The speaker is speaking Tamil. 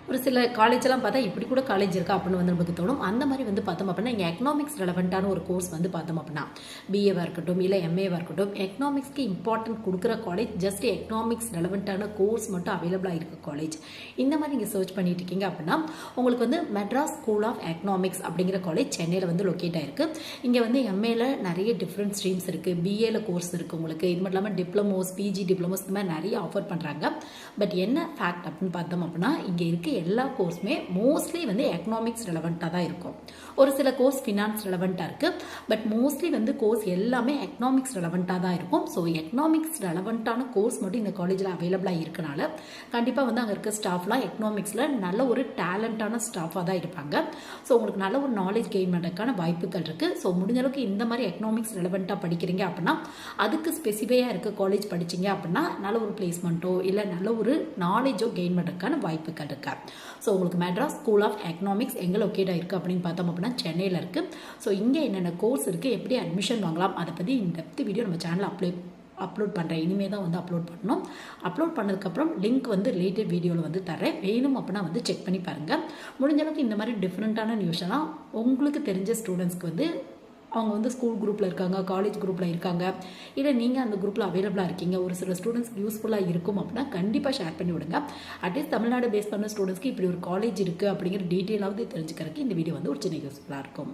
ஒரு சில காலேஜெல்லாம் பார்த்தா இப்படி கூட காலேஜ் இருக்கா அப்படின்னு வந்து நமக்கு தோணும். அந்த மாதிரி வந்து பார்த்தோம் அப்படின்னா இங்கே எக்கனாமிக்ஸ் ரெலவெண்ட்டான ஒரு கோர்ஸ் வந்து பார்த்தோம் அப்படின்னா பிஏவாக இருக்கட்டும் இல்லை எம்ஏவாக இருக்கட்டும், எக்கனாமிக்ஸ்க்கு இம்பார்ட்டன்ட் கொடுக்குற காலேஜ், ஜஸ்ட் எக்கனாமிக்ஸ் ரெலவெண்ட்டான கோர்ஸ் மட்டும் அவைலபிளாக இருக்க காலேஜ். இந்த மாதிரி நீங்கள் சர்ச் பண்ணிட்டு இருக்கீங்க அப்படின்னா உங்களுக்கு வந்து மெட்ராஸ் ஸ்கூல் ஆஃப் எக்கனாமிக்ஸ் அப்படிங்கிற காலேஜ் சென்னையில் வந்து லொக்கேட் ஆயிருக்கு. இங்கே வந்து எம்ஏல நிறைய டிஃப்ரெண்ட் ஸ்ட்ரீம்ஸ் இருக்குது, பிஏல கோர்ஸ் இருக்குது உங்களுக்கு. இது மட்டும் இல்லாமல் டிப்ளமோஸ், பிஜி டிப்ளமோஸ் இந்த மாதிரி நிறைய ஆஃபர் பண்ணுறாங்க. பட் என்ன ஃபேக்ட் அப்படின்னு பார்த்தோம் அப்படின்னா இங்கே இருக்க எல்லா கோர்ஸுமே மோஸ்ட்லி வந்து எக்கனாமிக்ஸ் ரெலவெண்ட்டாக தான் இருக்கும். ஒரு சில கோர்ஸ் ஃபினான்ஸ் ரெலவெண்ட்டாக இருக்குது, பட் மோஸ்ட்லி வந்து கோர்ஸ் எல்லாமே எக்கனாமிக்ஸ் ரெலவெண்ட்டாக தான் இருக்கும். ஸோ எக்கனாமிக்ஸ் ரெலவெண்ட்டான கோர்ஸ் மட்டும் இந்த காலேஜில் அவைலபிளாக இருக்கனால கண்டிப்பாக வந்து அங்கே இருக்க ஸ்டாஃப்லாம் எக்கனாமிக்ஸில் நல்ல ஒரு டேலண்டான ஸ்டாஃபாக தான் இருப்பாங்க. ஸோ உங்களுக்கு நல்ல ஒரு நாலேஜ் கெயின் பண்ணுறதுக்கான வாய்ப்புகள் இருக்குது. ஸோ முடிஞ்ச அளவுக்கு இந்த மாதிரி எக்கனாமிக்ஸ் ரெலவெண்ட்டாக படிக்கிறீங்க அப்படின்னா அதுக்கு ஸ்பெசிஃபையாக இருக்க காலேஜ் படிச்சிங்க அப்படின்னா நல்ல ஒரு பிளேஸ்மெண்ட்டோ இல்லை நல்ல ஒரு நாலேஜோ கெயின் பண்ணுறதுக்கான வாய்ப்புகள் இருக்கு. ஸோ உங்களுக்கு மெட்ராஸ் ஸ்கூல் ஆஃப் எக்கனாமிக்ஸ் எங்கே லொக்கேட் ஆயிருக்கு அப்படின்னு பார்த்தோம் அப்படின்னா சென்னையில் இருக்குது. ஸோ இங்கே என்னென்ன கோர்ஸ் இருக்குது, எப்படி அட்மிஷன் வாங்கலாம், அதை பற்றி இந்த வீடியோ நம்ம சேனலில் அப்லோட் பண்ணுறேன். இனிமேல் தான் வந்து அப்லோட் பண்ணணும். அப்லோட் பண்ணதுக்கப்புறம் லிங்க் வந்து ரிலேட்டட் வீடியோவில் வந்து தரேன். வேணும் அப்படின்னா வந்து செக் பண்ணி பாருங்கள். முடிஞ்ச அளவுக்கு இந்த மாதிரி டிஃப்ரெண்ட்டான நியூஸ்லாம் உங்களுக்கு தெரிஞ்ச ஸ்டூடெண்ட்ஸ்க்கு வந்து அவங்க வந்து ஸ்கூல் குரூப்பில் இருக்காங்க, காலேஜ் குரூப்பில் இருக்காங்க, இல்லை நீங்கள் அந்த குரூப்பில் அவைலபிளாக இருக்கீங்க, ஒரு சில ஸ்டூடெண்ட்ஸ்க்கு யூஸ்ஃபுல்லாக இருக்கும் அப்படின்னா கண்டிப்பாக ஷேர் பண்ணி விடுங்க. அட்லீஸ்ட் தமிழ்நாடு பேஸ் பண்ண ஸ்டூடெண்ட்ஸ்க்கு இப்படி ஒரு காலேஜ் இருக்குது அப்படிங்கிற டீட்டெயிலாவது தெரிஞ்சுக்கிறதுக்கு இந்த வீடியோ வந்து ஒரு சின்ன யூஸ்ஃபுல்லாக இருக்கும்.